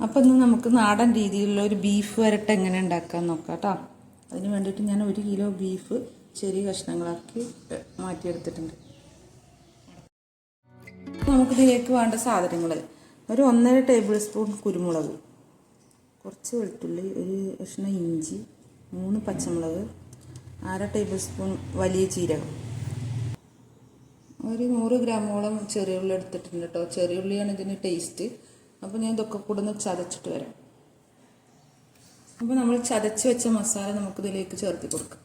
അപ്പോൾ ഇന്ന് നമുക്ക് നാടൻ രീതിയിലുള്ള ഒരു ബീഫ് വരട്ട് എങ്ങനെ ഉണ്ടാക്കാൻ നോക്കാം കേട്ടോ. അതിന് വേണ്ടിയിട്ട് ഞാൻ 1 കിലോ ബീഫ് ചെറിയ കഷ്ണങ്ങളാക്കി മാറ്റിയെടുത്തിട്ടുണ്ട്. നമുക്കിതിലേക്ക് വേണ്ട സാധനങ്ങൾ: ഒരു 1.5 ടേബിൾ സ്പൂൺ കുരുമുളക്, കുറച്ച് വെളുത്തുള്ളി, ഒരു കഷ്ണം ഇഞ്ചി, 3 പച്ചമുളക്, 1/2 ടേബിൾ സ്പൂൺ വലിയ ജീരകം, ഒരു 100 ഗ്രാമോളം ചെറിയ ഉള്ളി എടുത്തിട്ടുണ്ട് കേട്ടോ. ചെറിയ ഉള്ളിയാണ് ഇതിന് ടേസ്റ്റ്. അപ്പോൾ ഞാൻ ഇതൊക്കെ കൂടെ ഒന്ന് ചതച്ചിട്ട് വരാം. അപ്പോൾ നമ്മൾ ചതച്ച് വെച്ച മസാല നമുക്കിതിലേക്ക് ചേർത്ത് കൊടുക്കാം.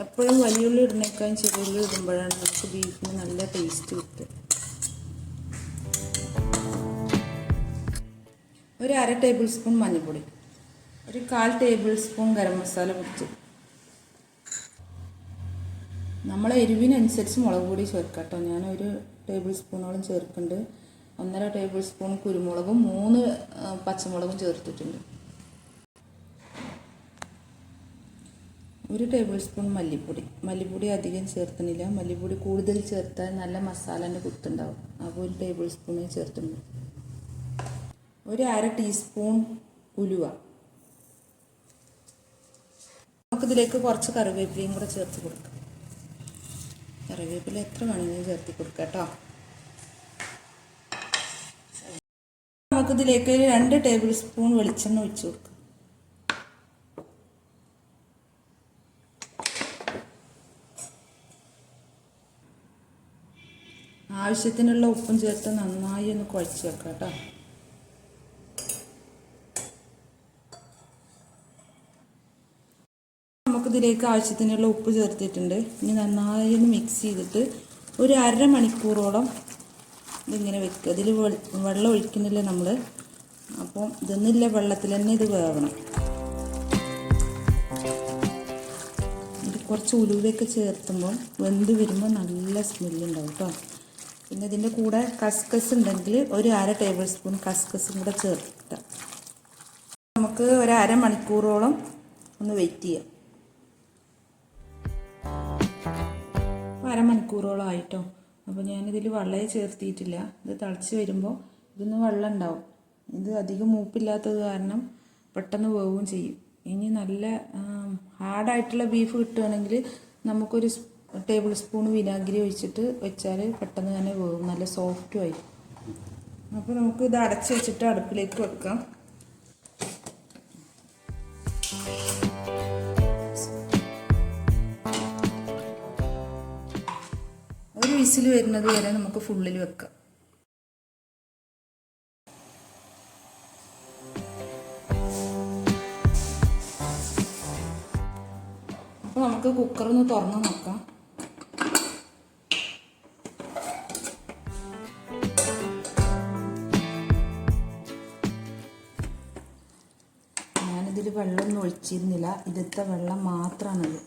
എപ്പോഴും വലിയുള്ളി ഇടുന്നേക്കാളും ചെറിയുള്ളി ഇടുമ്പോഴാണ് നമുക്ക് ബീഫിന് നല്ല ടേസ്റ്റ് കിട്ടുക. ഒരു 1/2 ടേബിൾ സ്പൂൺ മഞ്ഞൾപ്പൊടി, ഒരു 1/4 ടേബിൾ സ്പൂൺ ഗരം മസാല പൊടിച്ച്, നമ്മളെ എരിവിനനുസരിച്ച് മുളക് പൊടി ചേർക്കാം കേട്ടോ. ഞാൻ 1 ടേബിൾ സ്പൂണോളം ചേർക്കുന്നുണ്ട്. 1.5 ടേബിൾ സ്പൂൺ കുരുമുളകും 3 പച്ചമുളകും ചേർത്തിട്ടുണ്ട്. 1 ടേബിൾ സ്പൂൺ മല്ലിപ്പൊടി അധികം ചേർക്കുന്നില്ല. മല്ലിപ്പൊടി കൂടുതൽ ചേർത്താൽ നല്ല മസാലേൻ്റെ കുത്തുണ്ടാവും. അപ്പോൾ 1 ടേബിൾ സ്പൂണേ ചേർത്തുണ്ട്. ഒരു 1/2 ടീസ്പൂൺ ഉലുവ. നമുക്കിതിലേക്ക് കുറച്ച് കറിവേപ്പിലയും കൂടെ ചേർത്ത് കൊടുക്കാം. കറിവേപ്പില എത്ര വേണമെങ്കിലും ചേർത്ത് കൊടുക്കാം കേട്ടോ. നമുക്കിതിലേക്ക് 2 ടേബിൾ സ്പൂൺ വെളിച്ചെണ്ണ ഒഴിച്ച് കൊടുക്കാം. ആവശ്യത്തിനുള്ള ഉപ്പും ചേർത്ത് നന്നായി ഒന്ന് കുഴച്ച് വെക്കാം കേട്ടോ. നമുക്കിതിലേക്ക് ആവശ്യത്തിനുള്ള ഉപ്പ് ചേർത്തിട്ടുണ്ട്. ഇനി നന്നായി ഒന്ന് മിക്സ് ചെയ്തിട്ട് ഒരു 1/2 മണിക്കൂറോളം ഇതിങ്ങനെ വെക്കുക. ഇതിൽ വെള്ളം ഒഴിക്കുന്നില്ല നമ്മൾ. അപ്പം ഇതൊന്നുമില്ല, വെള്ളത്തിൽ തന്നെ ഇത് വേവണം. ഇത് കുറച്ച് ഉലുവയൊക്കെ ചേർത്തുമ്പോൾ വെന്ത് വരുമ്പോൾ നല്ല സ്മെല്ലുണ്ടാവും കേട്ടോ. പിന്നെ ഇതിൻ്റെ കൂടെ കസ്കസ് ഉണ്ടെങ്കിൽ ഒരു 1/2 ടേബിൾ സ്പൂൺ കസ്കസും കൂടെ ചേർക്കാം. നമുക്ക് ഒരു 1/2 മണിക്കൂറോളം ഒന്ന് വെയിറ്റ് ചെയ്യാം. 1/2 മണിക്കൂറോളം ആയിട്ടോ. അപ്പോൾ ഞാനിതിൽ വെള്ളമേ ചേർത്തിയിട്ടില്ല. ഇത് തിളച്ച് വരുമ്പോൾ ഇതൊന്ന് വെള്ളം ഉണ്ടാവും. ഇത് അധികം മൂപ്പില്ലാത്തത് കാരണം പെട്ടെന്ന് വേവുകയും ചെയ്യും. ഇനി നല്ല ഹാർഡായിട്ടുള്ള ബീഫ് കിട്ടുകയാണെങ്കിൽ നമുക്കൊരു ടേബിൾ സ്പൂൺ വിനാഗിരി ഒഴിച്ചിട്ട് വെച്ചാൽ പെട്ടെന്ന് തന്നെ വേവും, നല്ല സോഫ്റ്റും ആയി. അപ്പോൾ നമുക്ക് ഇത് അടച്ച് വെച്ചിട്ട് അടുപ്പിലേക്ക് വെക്കാം. ഒരു വിസിൽ വരുന്നത് വരെ നമുക്ക് ഫുള്ളിൽ വെക്കാം. അപ്പോൾ നമുക്ക് കുക്കറൊന്ന് തുറന്ന് നോക്കാം. ഞാനിതിൽ വെള്ളമൊന്നും ഒഴിച്ചിരുന്നില്ല, ഇതിലത്തെ വെള്ളം മാത്രമാണത്.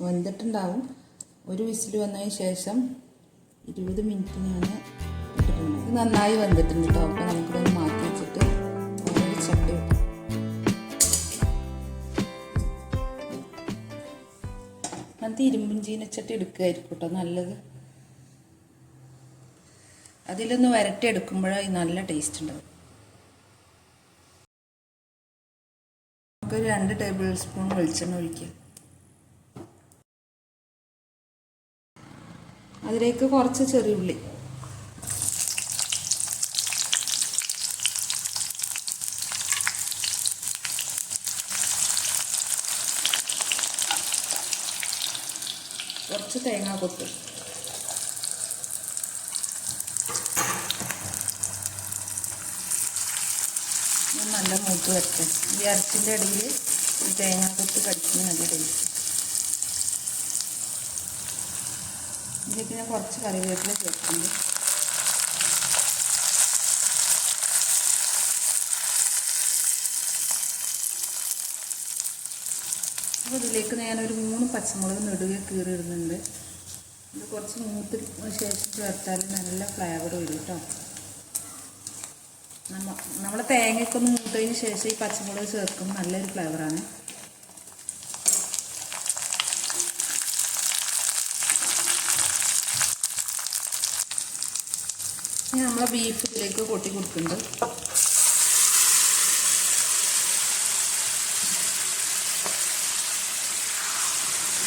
വെന്തിട്ടുണ്ടാവും. ഒരു വിസിൽ വന്നതിന് ശേഷം 20 മിനിറ്റ് ഞാൻ ഇട്ടിട്ടുണ്ട്. ഇത് നന്നായി വെന്തിട്ടുണ്ട് കേട്ടോ. അപ്പോൾ നമുക്കിതൊന്ന് മാറ്റി വെച്ചിട്ട് ഒരു ചട്ടി വെക്കാം. അത് ഇരുമ്പും ചീനച്ചട്ടി എടുക്കുകയായിരിക്കും കേട്ടോ നല്ലത്. അതിലൊന്ന് വരട്ടിയെടുക്കുമ്പോഴാണ് നല്ല ടേസ്റ്റ് ഉണ്ടാവും. നമുക്കൊരു 2 ടേബിൾ സ്പൂൺ വെളിച്ചെണ്ണ ഒഴിക്കുക. അതിലേക്ക് കുറച്ച് ചെറിയ ഉള്ളി, കുറച്ച് തേങ്ങാക്കൊത്ത്, നല്ല മൂത്ത് വരട്ടെ. ഈ ഇറച്ചിൻ്റെ ഇടയിൽ ഈ തേങ്ങാക്കൊത്ത് കടിക്കുന്ന നല്ല ടേസ്റ്റ്. ഇതിലേക്ക് ഞാൻ കുറച്ച് കറിവേപ്പില ചേർക്കുന്നുണ്ട്. അപ്പോൾ ഇതിലേക്ക് ഞാനൊരു 3 പച്ചമുളക് നെടുകെ കീറിയിടുന്നുണ്ട്. ഇത് കുറച്ച് മൂത്തിന് ശേഷം ചേർത്താൽ നല്ല ഫ്ലേവർ വരും കേട്ടോ. നമ്മൾ തേങ്ങയൊക്കെ ഒന്ന് മൂത്തതിന് ശേഷം ഈ പച്ചമുളക് ചേർക്കുമ്പോൾ നല്ലൊരു ഫ്ലേവറാണ്. ഇനി നമ്മളെ ബീഫ് ഇതിലേക്ക് കൊട്ടി കൊടുക്കുന്നുണ്ട്.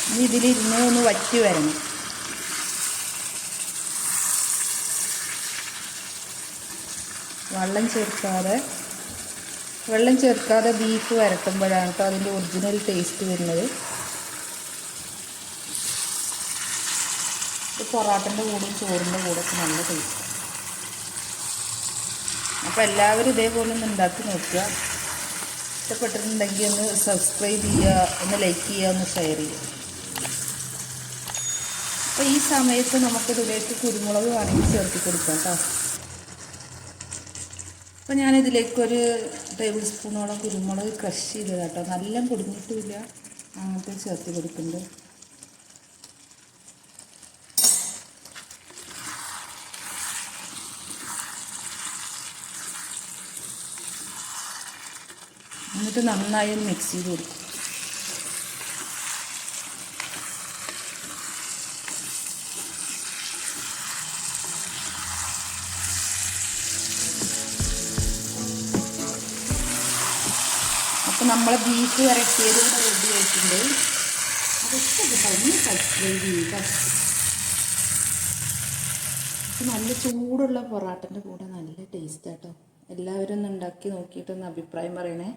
ഇനി ഇതിലിരുന്ന് ഒന്ന് വറ്റി വരണം. വെള്ളം ചേർക്കാതെ ബീഫ് വരട്ടുമ്പോഴാണ് കേട്ടോ അതിൻ്റെ ഒറിജിനൽ ടേസ്റ്റ് വരുന്നത്. പൊറോട്ടൻ്റെ കൂടെയും ചോറിൻ്റെ കൂടെ ഒക്കെ നല്ല ടേസ്റ്റ്. അപ്പോൾ എല്ലാവരും ഇതേപോലെ ഒന്ന് ഉണ്ടാക്കി നോക്കുക. ഇഷ്ടപ്പെട്ടിട്ടുണ്ടെങ്കിൽ ഒന്ന് സബ്സ്ക്രൈബ് ചെയ്യുക, ഒന്ന് ലൈക്ക് ചെയ്യുക, ഒന്ന് ഷെയർ ചെയ്യുക. അപ്പോൾ ഈ സമയത്ത് നമുക്കിതിലേക്ക് കുരുമുളക് വേണമെങ്കിൽ ചേർത്ത് കൊടുക്കാം കേട്ടോ. അപ്പോൾ ഞാനിതിലേക്കൊരു ടേബിൾ സ്പൂണോളം കുരുമുളക് ക്രഷ് ചെയ്തത് കേട്ടോ, നല്ല പൊടിഞ്ഞിട്ടുമില്ല, അങ്ങനത്തെ ചേർത്ത് കൊടുക്കുന്നുണ്ട്. എന്നിട്ട് നന്നായി മിക്സ് ചെയ്ത് കൊടുക്കും. അപ്പോൾ നമ്മളെ ബീഫ് വരട്ടിയത് കൂടെ റെഡി ആയിട്ടുണ്ട്. അതൊക്കെ ഒന്ന് സബ്സ്ക്രൈബ് ചെയ്യുക. നല്ല ചൂടുള്ള പൊറോട്ടൻ്റെ കൂടെ നല്ല ടേസ്റ്റ് കേട്ടോ. എല്ലാവരും ഒന്ന് ഉണ്ടാക്കി നോക്കിയിട്ടൊന്ന് അഭിപ്രായം പറയണേ.